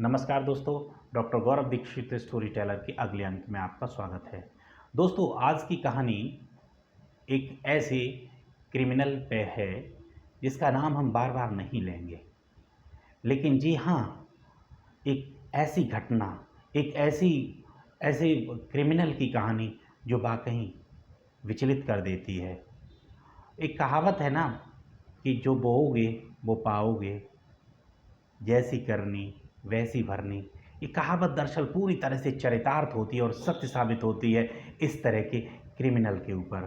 नमस्कार दोस्तों, डॉक्टर गौरव Dixit story teller के अगले अंक में आपका स्वागत है। दोस्तों, आज की कहानी एक ऐसे क्रिमिनल पे है जिसका नाम हम बार बार नहीं लेंगे, लेकिन जी हाँ, एक ऐसी घटना, एक ऐसी ऐसे क्रिमिनल की कहानी जो वाकई विचलित कर देती है। एक कहावत है ना कि जो बोओगे वो पाओगे, जैसी करनी वैसी भरनी। ये कहावत दरअसल पूरी तरह से चरितार्थ होती है और सत्य साबित होती है इस तरह के क्रिमिनल के ऊपर।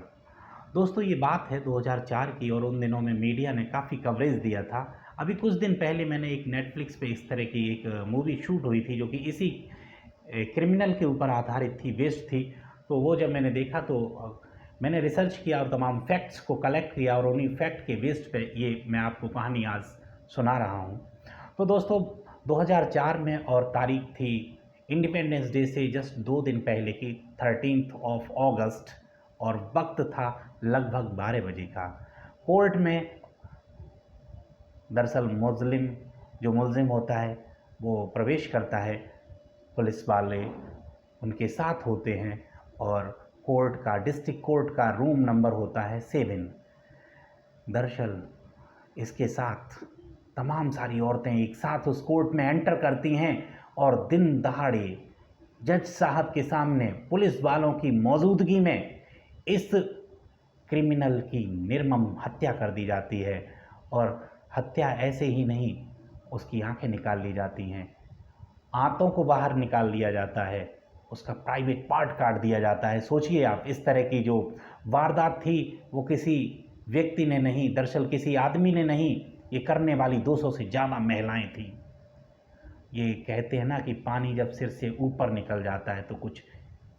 दोस्तों, ये बात है 2004 की और उन दिनों में मीडिया ने काफ़ी कवरेज दिया था। अभी कुछ दिन पहले मैंने एक नेटफ्लिक्स पे इस तरह की एक मूवी शूट हुई थी जो कि इसी क्रिमिनल के ऊपर आधारित थी, बेस्ड थी। तो वो जब मैंने देखा तो मैंने रिसर्च किया और तमाम फैक्ट्स को कलेक्ट किया और उन्हीं फैक्ट के बेस्ड पे ये मैं आपको कहानी आज सुना रहा हूँ। तो दोस्तों, 2004 में और तारीख थी इंडिपेंडेंस डे से जस्ट 2 दिन पहले की 13 अगस्त और वक्त था लगभग 12 बजे का। कोर्ट में दरअसल जो मुलजिम होता है वो प्रवेश करता है, पुलिस वाले उनके साथ होते हैं और डिस्ट्रिक्ट कोर्ट का रूम नंबर होता है 7। दरअसल इसके साथ तमाम सारी औरतें एक साथ उस कोर्ट में एंटर करती हैं और दिन दहाड़े जज साहब के सामने पुलिस वालों की मौजूदगी में इस क्रिमिनल की निर्मम हत्या कर दी जाती है। और हत्या ऐसे ही नहीं, उसकी आंखें निकाल ली जाती हैं, आंतों को बाहर निकाल लिया जाता है, उसका प्राइवेट पार्ट काट दिया जाता है। सोचिए आप, इस तरह की जो वारदात थी वो किसी व्यक्ति ने नहीं, दरअसल किसी आदमी ने नहीं, ये करने वाली 200 से ज़्यादा महिलाएं थीं। ये कहते हैं ना कि पानी जब सिर से ऊपर निकल जाता है तो कुछ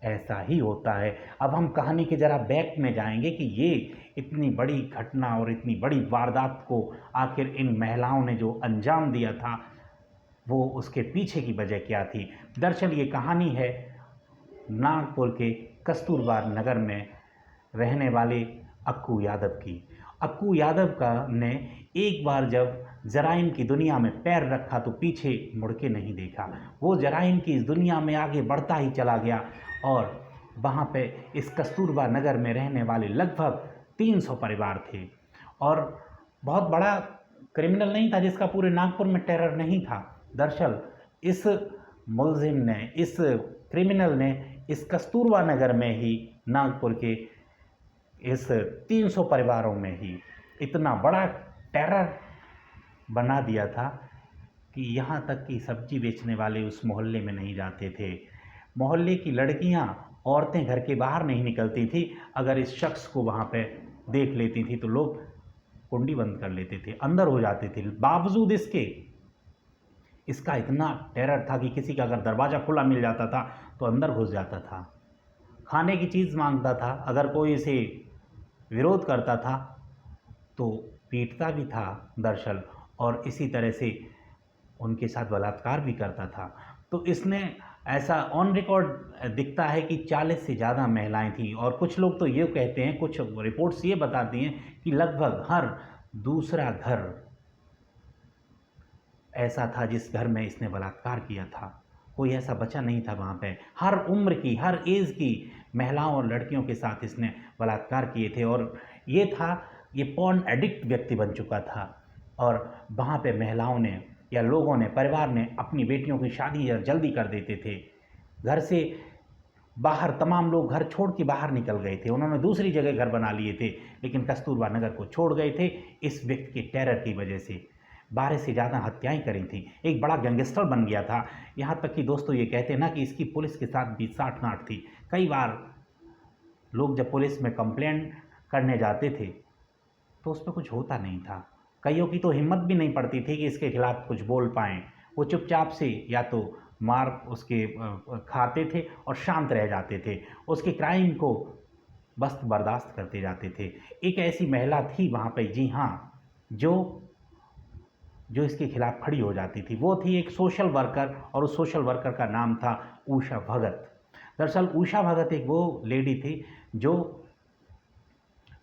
ऐसा ही होता है। अब हम कहानी के ज़रा बैक में जाएंगे कि ये इतनी बड़ी घटना और इतनी बड़ी वारदात को आखिर इन महिलाओं ने जो अंजाम दिया था वो उसके पीछे की वजह क्या थी। दरअसल ये कहानी है नागपुर के कस्तूरबा नगर में रहने वाले अक्कू यादव की। अक्कू यादव ने एक बार जब जराइम की दुनिया में पैर रखा तो पीछे मुड़ के नहीं देखा। वो जराइम की इस दुनिया में आगे बढ़ता ही चला गया और वहाँ पे इस कस्तूरबा नगर में रहने वाले लगभग 300 परिवार थे। और बहुत बड़ा क्रिमिनल नहीं था जिसका पूरे नागपुर में टेरर नहीं था। दरअसल इस मुलजिम ने, इस क्रिमिनल ने इस कस्तूरबा नगर में ही, नागपुर के इस 300 परिवारों में ही इतना बड़ा टेरर बना दिया था कि यहाँ तक कि सब्जी बेचने वाले उस मोहल्ले में नहीं जाते थे। मोहल्ले की लड़कियाँ, औरतें घर के बाहर नहीं निकलती थी। अगर इस शख्स को वहाँ पे देख लेती थी तो लोग कुंडी बंद कर लेते थे, अंदर हो जाते थे। बावजूद इसका इतना टेरर था कि किसी का अगर दरवाज़ा खुला मिल जाता था तो अंदर घुस जाता था। खाने की चीज़ मांगता था, अगर कोई इसे विरोध करता था तो पीटता भी था दरअसल, और इसी तरह से उनके साथ बलात्कार भी करता था। तो इसने ऐसा ऑन रिकॉर्ड दिखता है कि 40 से ज़्यादा महिलाएं थीं। और कुछ लोग तो ये कहते हैं, कुछ रिपोर्ट्स ये बताती हैं कि लगभग हर दूसरा घर ऐसा था जिस घर में इसने बलात्कार किया था। कोई ऐसा बचा नहीं था वहाँ पे। हर उम्र की, हर एज की महिलाओं और लड़कियों के साथ इसने बलात्कार किए थे। और ये पॉर्न एडिक्ट व्यक्ति बन चुका था। और वहाँ पे महिलाओं ने या लोगों ने, परिवार ने अपनी बेटियों की शादी जल्दी कर देते थे। घर से बाहर तमाम लोग घर छोड़ के बाहर निकल गए थे, उन्होंने दूसरी जगह घर बना लिए थे, लेकिन कस्तूरबा नगर को छोड़ गए थे इस व्यक्ति के टेरर की वजह से। 12 से ज़्यादा हत्याएं करी थी, एक बड़ा गैंगस्टर बन गया था। यहाँ तक कि दोस्तों ये कहते हैं ना कि इसकी पुलिस के साथ भी साठ-गांठ थी। कई बार लोग जब पुलिस में कंप्लेंट करने जाते थे तो उस पर कुछ होता नहीं था। कईयों की तो हिम्मत भी नहीं पड़ती थी कि इसके खिलाफ कुछ बोल पाएँ। वो चुपचाप से या तो मार उसके खाते थे और शांत रह जाते थे, उसके क्राइम को बस बर्दाश्त करते जाते थे। एक ऐसी महिला थी वहाँ पे, जी हाँ, जो इसके खिलाफ खड़ी हो जाती थी। वो थी एक सोशल वर्कर, और उस सोशल वर्कर का नाम था उषा भगत। दरअसल उषा भगत एक वो लेडी थी जो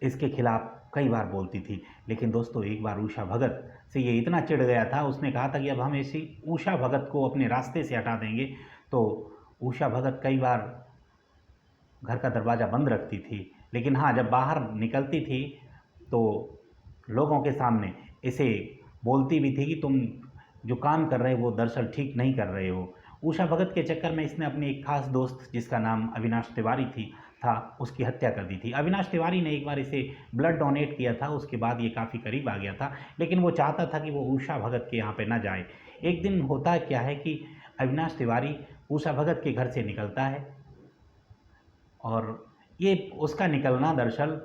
इसके खिलाफ कई बार बोलती थी। लेकिन दोस्तों एक बार उषा भगत से ये इतना चिढ़ गया था, उसने कहा था कि अब हम ऐसी उषा भगत को अपने रास्ते से हटा देंगे। तो उषा भगत कई बार घर का दरवाज़ा बंद रखती थी, लेकिन हाँ, जब बाहर निकलती थी तो लोगों के सामने इसे बोलती भी थी कि तुम जो काम कर रहे हो वो दरअसल ठीक नहीं कर रहे हो। उषा भगत के चक्कर में इसने अपनी एक खास दोस्त, जिसका नाम अविनाश तिवारी था, उसकी हत्या कर दी थी। अविनाश तिवारी ने एक बार इसे ब्लड डोनेट किया था, उसके बाद ये काफ़ी करीब आ गया था, लेकिन वो चाहता था कि वो उषा भगत के यहाँ पे ना जाए। एक दिन होता क्या है कि अविनाश तिवारी उषा भगत के घर से निकलता है, और ये उसका निकलना दरअसल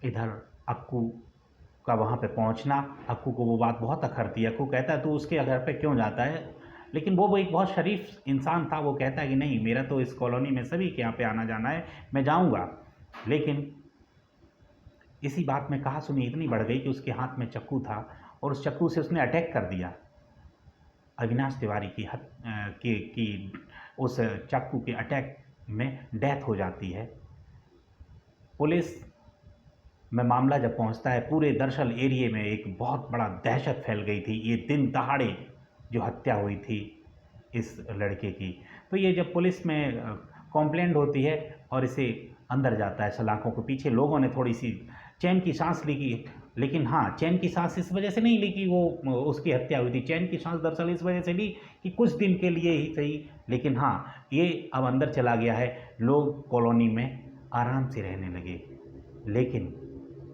इधर अक्कू का वहाँ पे पहुँचना, अक्कू को वो बात बहुत अखरती है। अक्कू कहता है तू उसके घर पे क्यों जाता है, लेकिन वो एक बहुत शरीफ इंसान था। वो कहता है कि नहीं, मेरा तो इस कॉलोनी में सभी के यहाँ पे आना जाना है, मैं जाऊँगा। लेकिन इसी बात में कहासुनी इतनी बढ़ गई कि उसके हाथ में चाकू था, और उस चाकू से उसने अटैक कर दिया। अविनाश तिवारी की उस चाकू के अटैक में डेथ हो जाती है। पुलिस में मामला जब पहुंचता है, पूरे दरअसल एरिए में एक बहुत बड़ा दहशत फैल गई थी। ये दिन दहाड़े जो हत्या हुई थी इस लड़के की। तो ये जब पुलिस में कंप्लेंट होती है और इसे अंदर जाता है सलाखों के पीछे, लोगों ने थोड़ी सी चैन की सांस ली कि, लेकिन हाँ, चैन की सांस इस वजह से नहीं ली कि वो उसकी हत्या हुई थी। चैन की सांस दरअसल इस वजह से ली कि कुछ दिन के लिए ही सही, लेकिन हाँ, ये अब अंदर चला गया है, लोग कॉलोनी में आराम से रहने लगे। लेकिन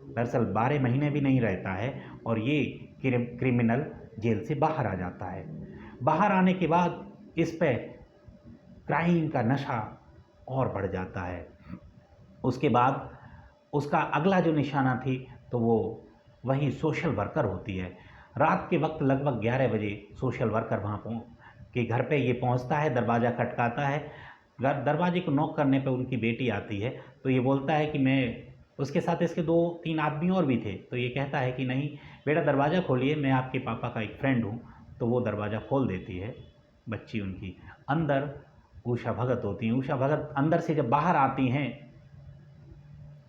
दरअसल 12 महीने भी नहीं रहता है और ये क्रिमिनल जेल से बाहर आ जाता है। बाहर आने के बाद इस पे क्राइम का नशा और बढ़ जाता है। उसके बाद उसका अगला जो निशाना थी तो वो वही सोशल वर्कर होती है। रात के वक्त लगभग 11 बजे सोशल वर्कर वहाँ के घर पे ये पहुँचता है, दरवाज़ा खटकाता है। दरवाजे को नॉक करने पे उनकी बेटी आती है, तो ये बोलता है कि मैं, उसके साथ इसके 2-3 आदमी और भी थे, तो ये कहता है कि नहीं बेटा दरवाज़ा खोलिए, मैं आपके पापा का एक फ्रेंड हूँ। तो वो दरवाज़ा खोल देती है बच्ची उनकी। अंदर उषा भगत होती हैं। उषा भगत अंदर से जब बाहर आती हैं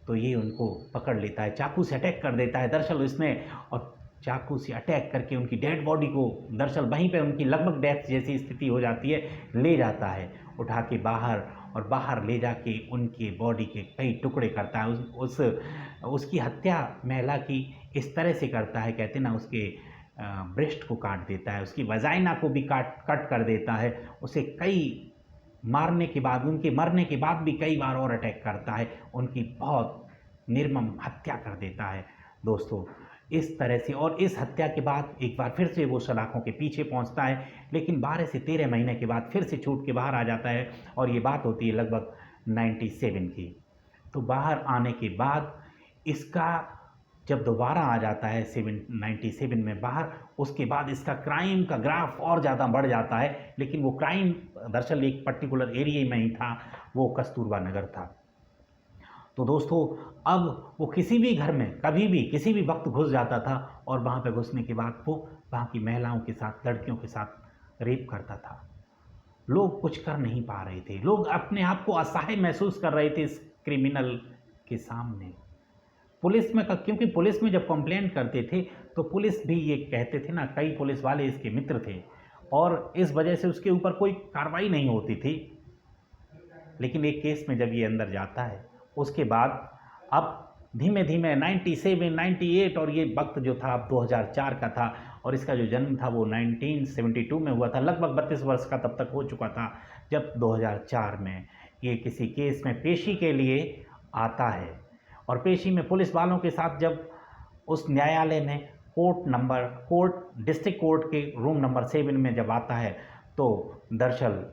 तो ये उनको पकड़ लेता है, चाकू से अटैक कर देता है दरअसल इसने, और चाकू से अटैक करके उनकी डेड बॉडी को दरअसल वहीं पे उनकी लगभग डेथ जैसी स्थिति हो जाती है, ले जाता है उठा के बाहर, और बाहर ले जाके उनके बॉडी के कई टुकड़े करता है। उसकी हत्या महिला की इस तरह से करता है, कहते ना, उसके ब्रेस्ट को काट देता है, उसकी वजाइना को भी कट कर देता है। उसे कई मारने के बाद, उनके मरने के बाद भी कई बार और अटैक करता है, उनकी बहुत निर्मम हत्या कर देता है दोस्तों इस तरह से। और इस हत्या के बाद एक बार फिर से वो सलाखों के पीछे पहुंचता है, लेकिन 12 से 13 महीने के बाद फिर से छूट के बाहर आ जाता है, और ये बात होती है लगभग 97 की। तो बाहर आने के बाद इसका जब दोबारा आ जाता है 97 में बाहर, उसके बाद इसका क्राइम का ग्राफ और ज़्यादा बढ़ जाता है। लेकिन वो क्राइम दरअसल एक पर्टिकुलर एरिया में ही था, वो कस्तूरबा नगर था। तो दोस्तों अब वो किसी भी घर में कभी भी किसी भी वक्त घुस जाता था, और वहाँ पे घुसने के बाद वो वहाँ की महिलाओं के साथ, लड़कियों के साथ रेप करता था। लोग कुछ कर नहीं पा रहे थे, लोग अपने आप को असहाय महसूस कर रहे थे इस क्रिमिनल के सामने। पुलिस में क्योंकि पुलिस में जब कंप्लेंट करते थे तो पुलिस भी ये कहते थे ना, कई पुलिस वाले इसके मित्र थे, और इस वजह से उसके ऊपर कोई कार्रवाई नहीं होती थी। लेकिन एक केस में जब ये अंदर जाता है, उसके बाद अब धीमे धीमे 97, 98, और ये वक्त जो था अब 2004 का था, और इसका जो जन्म था वो 1972 में हुआ था। लगभग 32 वर्ष का तब तक हो चुका था जब 2004 में ये किसी केस में पेशी के लिए आता है। और पेशी में पुलिस वालों के साथ जब उस न्यायालय में डिस्ट्रिक्ट कोर्ट के रूम नंबर 7 में जब आता है, तो दरअसल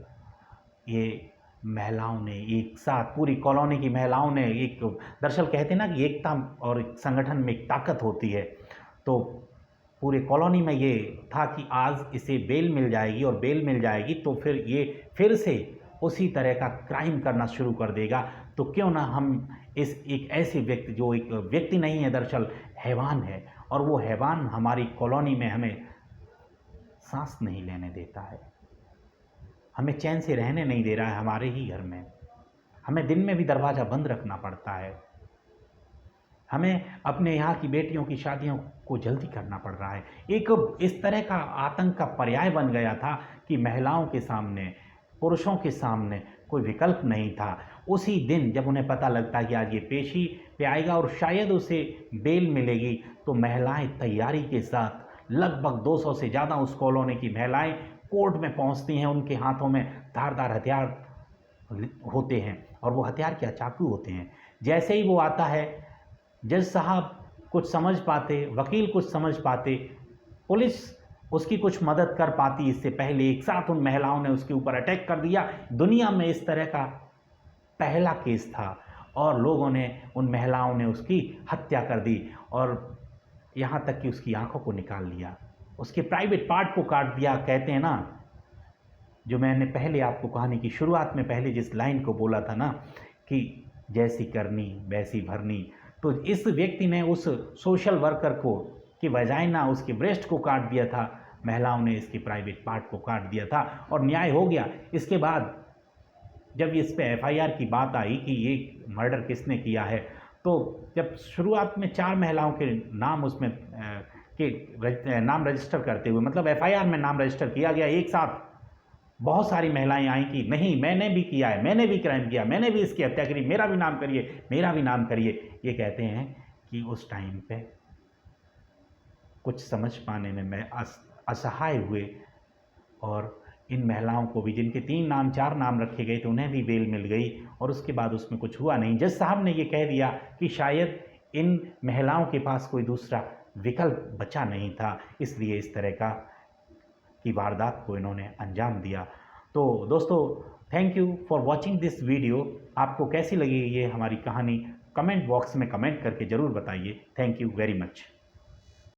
ये महिलाओं ने एक साथ, पूरी कॉलोनी की महिलाओं ने एक, दरअसल कहते हैं ना कि एकता और संगठन में एक ताकत होती है, तो पूरे कॉलोनी में ये था कि आज इसे बेल मिल जाएगी, और बेल मिल जाएगी तो फिर ये फिर से उसी तरह का क्राइम करना शुरू कर देगा। तो क्यों ना हम इस एक ऐसे व्यक्ति, जो एक व्यक्ति नहीं है दरअसल हैवान है, और वो हैवान हमारी कॉलोनी में हमें सांस नहीं लेने देता है, हमें चैन से रहने नहीं दे रहा है हमारे ही घर में, हमें दिन में भी दरवाज़ा बंद रखना पड़ता है। हमें अपने यहाँ की बेटियों की शादियों को जल्दी करना पड़ रहा है। एक इस तरह का आतंक का पर्याय बन गया था कि महिलाओं के सामने, पुरुषों के सामने कोई विकल्प नहीं था। उसी दिन जब उन्हें पता लगता है कि आज ये पेशी पे आएगा और शायद उसे बेल मिलेगी, तो महिलाएं तैयारी के साथ लगभग 200 से ज़्यादा उस कॉलोनी की महिलाएं कोर्ट में पहुंचती हैं। उनके हाथों में धारदार हथियार होते हैं और वो हथियार क्या, चाकू होते हैं। जैसे ही वो आता है, जज साहब कुछ समझ पाते, वकील कुछ समझ पाते, पुलिस उसकी कुछ मदद कर पाती, इससे पहले एक साथ उन महिलाओं ने उसके ऊपर अटैक कर दिया। दुनिया में इस तरह का पहला केस था और लोगों ने, उन महिलाओं ने उसकी हत्या कर दी और यहाँ तक कि उसकी आंखों को निकाल लिया, उसके प्राइवेट पार्ट को काट दिया। कहते हैं ना, जो मैंने पहले आपको कहानी की शुरुआत में पहले जिस लाइन को बोला था ना कि जैसी करनी वैसी भरनी, तो इस व्यक्ति ने उस सोशल वर्कर को की वजाइना, उसके ब्रेस्ट को काट दिया था, महिलाओं ने इसके प्राइवेट पार्ट को काट दिया था और न्याय हो गया। इसके बाद जब इस पे एफआईआर की बात आई कि ये मर्डर किसने किया है, तो जब शुरुआत में 4 महिलाओं के नाम उसमें नाम रजिस्टर करते हुए, मतलब एफआईआर में नाम रजिस्टर किया गया, एक साथ बहुत सारी महिलाएं आई कि नहीं मैंने भी किया है, मैंने भी क्राइम किया, मैंने भी इसकी हत्या करी, मेरा भी नाम करिए, मेरा भी नाम करिए। ये कहते हैं कि उस टाइम पे कुछ समझ पाने में मैं असहाय हुए और इन महिलाओं को भी, जिनके 3 नाम 4 नाम रखे गए थे, उन्हें भी बेल मिल गई और उसके बाद उसमें कुछ हुआ नहीं। जज साहब ने ये कह दिया कि शायद इन महिलाओं के पास कोई दूसरा विकल्प बचा नहीं था, इसलिए इस तरह की वारदात को इन्होंने अंजाम दिया। तो दोस्तों, thank you for watching this video. आपको कैसी लगी ये हमारी कहानी, कमेंट बॉक्स में कमेंट करके ज़रूर बताइए। Thank you very much.